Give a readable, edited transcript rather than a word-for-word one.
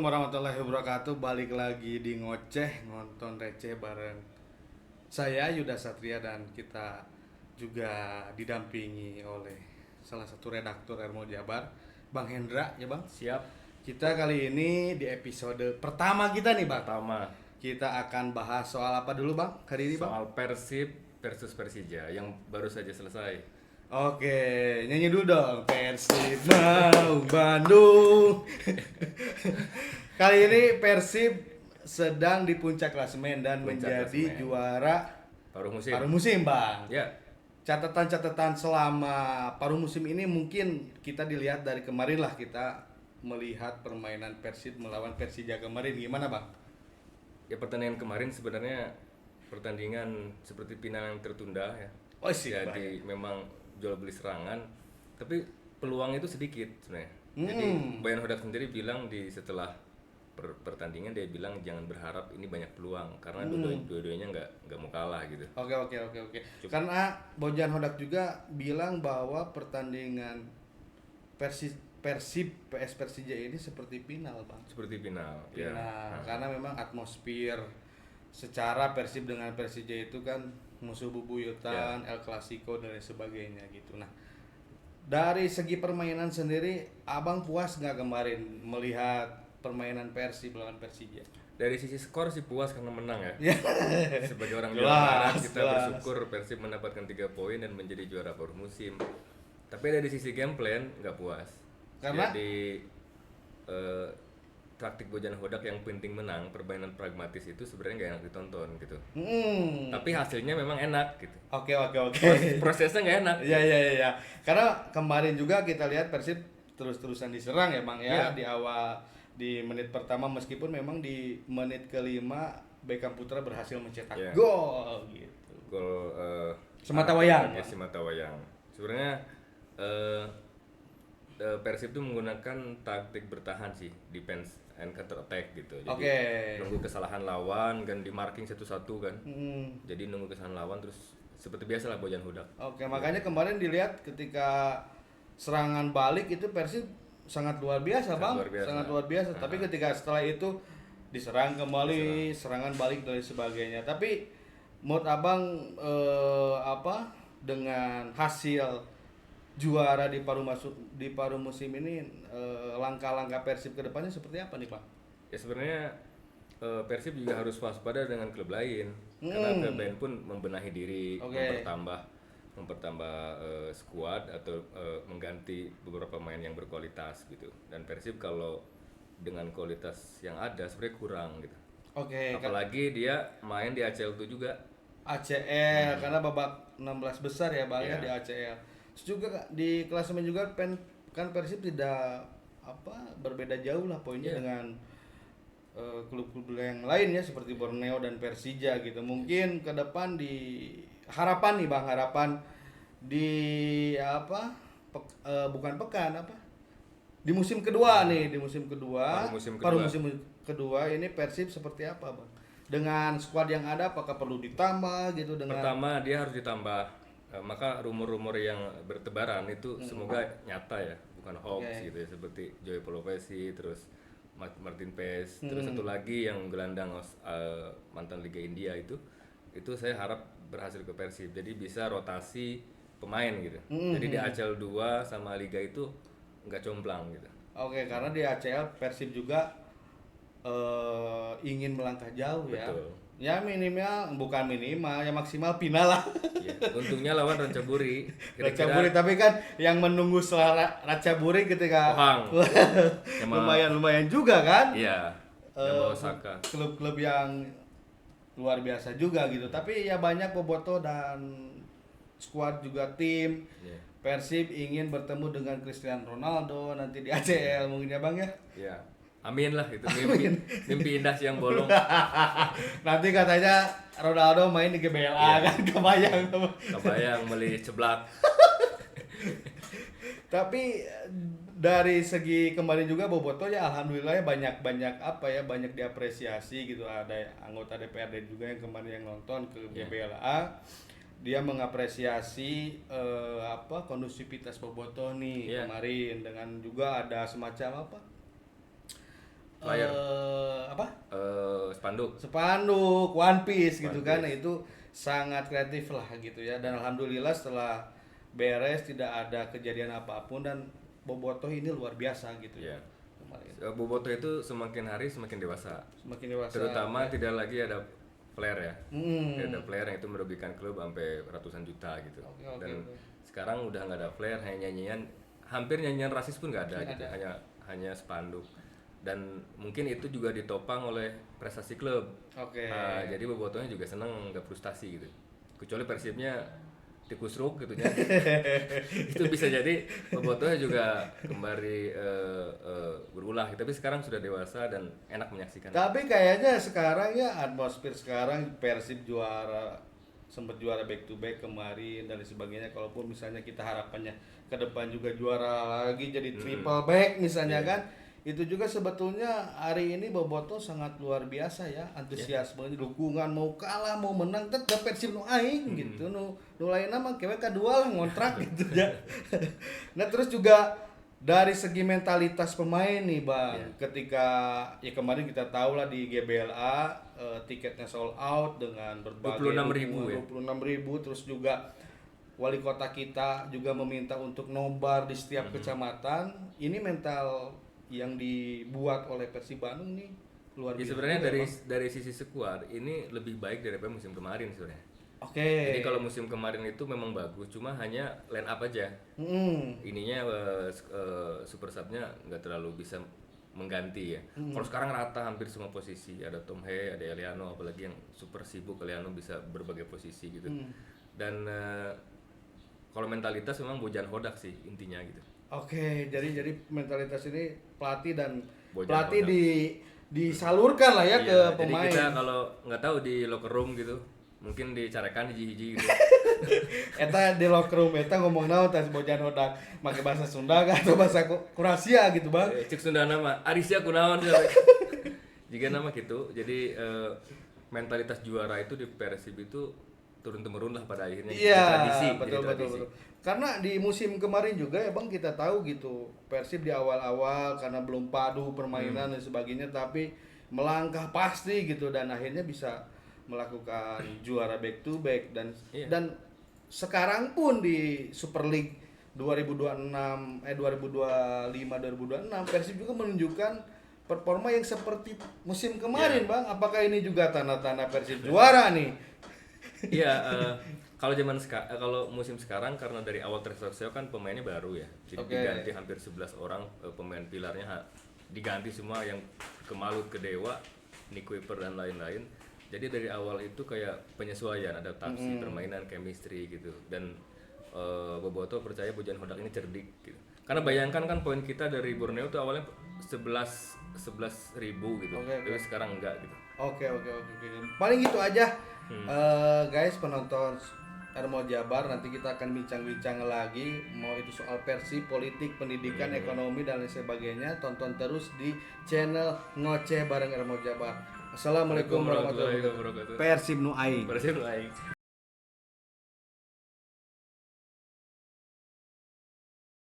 warahmatullahi wabarakatuh. Balik lagi di Ngoceh Nonton Receh bareng saya Yuda Satria, dan kita juga didampingi oleh salah satu redaktur Ermo Jabar, Bang Hendra ya Bang. Siap. Kita kali ini di episode pertama kita nih Bang. Pertama, Kita akan bahas soal apa dulu Bang hari ini Bang? soal Persib versus Persija yang baru saja selesai. Oke, nyanyi dulu dong. Persib mau Bandung. Kali ini Persib sedang di puncak klasemen dan Puncak menjadi klasemen. juara Paruh musim. paruh musim, Bang. Ya, Catatan-catatan selama paruh musim ini mungkin kita dilihat dari kemarin lah, kita melihat permainan Persib melawan Persija kemarin. Gimana, Bang? ya pertandingan kemarin sebenarnya pertandingan seperti final yang tertunda ya. Oh, sih, Jadi memang jual beli serangan, tapi peluang itu sedikit sebenarnya. Jadi Boyan Hodak sendiri bilang di setelah pertandingan, dia bilang jangan berharap ini banyak peluang karena dua-duanya nggak mau kalah gitu. Oke. Karena Bojan Hodak juga bilang bahwa pertandingan Persib PS Persija ini seperti final, Bang. Seperti final. Final, Ya. karena memang atmosfer secara Persib dengan Persija itu kan musuh bebuyutan, El Clasico dan lain sebagainya gitu. Nah, dari segi permainan sendiri, Abang puas nggak kemarin melihat permainan Persib lawan Persija? Dari sisi skor sih puas karena menang ya. Ya. Sebagai orang Jelas, Jawa Barat kita jelas. bersyukur Persib mendapatkan 3 poin dan menjadi juara paruh musim. Tapi dari sisi game plan nggak puas. Karena? Jadi taktik Bojan Hodak yang penting menang, permainan pragmatis itu sebenarnya nggak enak ditonton gitu. Tapi hasilnya memang enak gitu. Oke. Prosesnya nggak enak. Iya. Karena kemarin juga kita lihat Persib terus-terusan diserang ya Bang ya, Iya. di awal, di menit pertama, meskipun memang di menit kelima Beckham Putra berhasil mencetak Iya. gol gitu. Gol Sematawayang. Ya, Sematawayang. Sebenarnya Persib itu menggunakan taktik bertahan sih, defense and counter attack gitu. Jadi Oke. nunggu kesalahan lawan kan, di marking satu-satu kan. Hmm. Jadi nunggu kesalahan lawan terus seperti biasa lah Bojan Hodak. Oke, makanya kemarin dilihat ketika serangan balik itu Persib sangat luar biasa, Sangat Bang. luar biasa. Sangat luar biasa. Tapi ketika setelah itu diserang kembali, serangan balik dan lain sebagainya. Tapi menurut Abang dengan hasil juara di paruh musim ini, langkah-langkah Persib ke depannya seperti apa nih, Pak? Ya sebenarnya Persib juga harus waspada dengan klub lain. Karena klub lain pun membenahi diri, Oke. mempertambah skuad atau mengganti beberapa pemain yang berkualitas gitu. Dan Persib kalau dengan kualitas yang ada sebenarnya kurang gitu. Oke, Apalagi dia main di ACL itu juga. ACL karena babak 16 besar ya Bang ya Iya. di ACL. Terus juga di klasemen juga kan Persib tidak berbeda jauh lah poinnya Iya. dengan klub-klub yang lain ya, seperti Borneo dan Persija gitu. Mungkin ke depan harapan nih Bang, harapan di bukan pekan di musim kedua nih, di musim kedua, Paruh musim kedua. musim kedua ini Persib seperti apa Bang? Dengan skuad yang ada, apakah perlu ditambah gitu dengan Pertama dia harus ditambah, maka rumor-rumor yang bertebaran itu semoga nyata ya, bukan hoax gitu ya, seperti Joey Polovesi, terus Martin Paes, terus satu lagi yang gelandang mantan Liga India itu saya harap berhasil ke Persib, jadi bisa rotasi pemain gitu. Jadi di ACL 2 sama Liga itu nggak jomplang gitu. Oke, karena di ACL Persib juga ingin melangkah jauh ya. Betul. Ya bukan minimal, ya maksimal final lah. Ya, untungnya lawan Rancaburi. Racaburi, tapi kan yang menunggu setelah Racaburi ketika Pohang. lumayan juga kan. Iya. Yang Osaka. Klub-klub yang luar biasa juga gitu. Tapi ya banyak bobotoh dan skuad juga tim. Iya. Persib ingin bertemu dengan Cristiano Ronaldo nanti di ACL mungkin ya Bang ya. Ya, amin lah itu mimpi indah siang bolong. Nanti katanya Ronaldo main di GBLA kan, kebayang. Kebayang meli ceblak. Tapi dari segi kemarin juga Boboto ya alhamdulillah ya banyak banyak diapresiasi gitu. Ada anggota DPRD juga yang kemarin yang nonton ke GBLA. Dia mengapresiasi kondusivitas Boboto nih kemarin, dengan juga ada semacam flyer, apa? spanduk, One Piece gitu One kan. Piece. Nah, itu sangat kreatif lah gitu ya. Dan alhamdulillah setelah beres tidak ada kejadian apapun dan Bobotoh ini luar biasa gitu ya. Ya. Kemarin. Bobotoh itu semakin hari semakin dewasa. Semakin dewasa. Terutama tidak lagi ada player ya. Hmm. Tidak ada player yang itu merugikan klub sampai ratusan juta gitu. Oke, Dan oke. sekarang udah nggak ada player, hanya nyanyian, hampir nyanyian rasis pun nggak ada Nggak gitu. ada. Hanya spanduk. Dan mungkin itu juga ditopang oleh prestasi klub. Oke. Jadi Bobotohnya juga seneng, nggak frustasi gitu. Kecuali Persibnya tikus ruk gitu ya. Itu bisa jadi Bobotohnya juga kembali berulah. Tapi sekarang sudah dewasa dan enak menyaksikan. Tapi kayaknya sekarang ya atmosfer sekarang Persib juara, sempat juara back to back kemarin dan sebagainya. Kalaupun misalnya kita harapannya ke depan juga juara lagi jadi triple back misalnya kan. Itu juga sebetulnya hari ini Bobotoh sangat luar biasa ya, antusiasme, dukungan, mau kalah mau menang tetap Persib nu aing gitu, nu lainna mah kewe kadua lah ngontrak gitu ya. Nah terus juga dari segi mentalitas pemain nih Bang, ketika ya kemarin kita tahu lah di GBLA tiketnya sold out dengan berbagai 26.000 ya. 26.000, terus juga wali kota kita juga meminta untuk nobar di setiap kecamatan. Ini mental yang dibuat oleh Persib Bandung nih luar biasa. Ya sebenarnya dari sisi skuad ini lebih baik daripada musim kemarin sebenarnya. Oke. Jadi kalau musim kemarin itu memang bagus, cuma hanya line up aja. Ininya super subnya nggak terlalu bisa mengganti ya. Kalau sekarang rata hampir semua posisi, ada Tom He, ada Eliano, apalagi yang super sibuk Eliano bisa berbagai posisi gitu. Dan kalau mentalitas memang Bojan Hodak sih intinya gitu. Oke, jadi mentalitas ini pelatih dan Bojan pelatih Hodak. disalurkan lah ya ke pemain. Jadi kita kalau nggak tahu di locker room gitu, mungkin dicarekan hiji-hiji gitu. Eta di locker room eta ngomong naon teh Bojan Hodak, make bahasa Sunda atau bahasa Kroasia gitu, Bang. Cek Sunda nama, Arisia kunaon sih. Jika nama gitu, jadi mentalitas juara itu di Persib itu turun temurun lah pada akhirnya. Iya, Tradisi, betul, jadi tradisi. betul. Karena di musim kemarin juga ya Bang kita tahu gitu Persib di awal-awal karena belum padu permainan dan sebagainya, tapi melangkah pasti gitu dan akhirnya bisa melakukan juara back to back dan sekarang pun di Super League 2025 2026 Persib juga menunjukkan performa yang seperti musim kemarin Bang. Apakah ini juga tanda-tanda Persib juara nih? Iya, kalau musim sekarang karena dari awal terseok kan pemainnya baru ya. Jadi diganti hampir 11 orang, pemain pilarnya diganti semua, yang ke Malut, ke Dewa, Nick Kuiper dan lain-lain. Jadi dari awal itu kayak penyesuaian, adaptasi, permainan, chemistry gitu. Dan Bobotoh percaya Bojan Hodak ini cerdik gitu. Karena bayangkan kan poin kita dari Borneo tuh awalnya 11.000 gitu. Tapi sekarang enggak gitu. Oke. Paling gitu aja. Guys, penonton Ermo Jabar, nanti kita akan bincang-bincang lagi, mau itu soal Persib, politik, pendidikan, ekonomi dan lain sebagainya. Tonton terus di channel Ngoceh bareng Ermo Jabar. Assalamualaikum warahmatullahi wabarakatuh. Persib nu aing.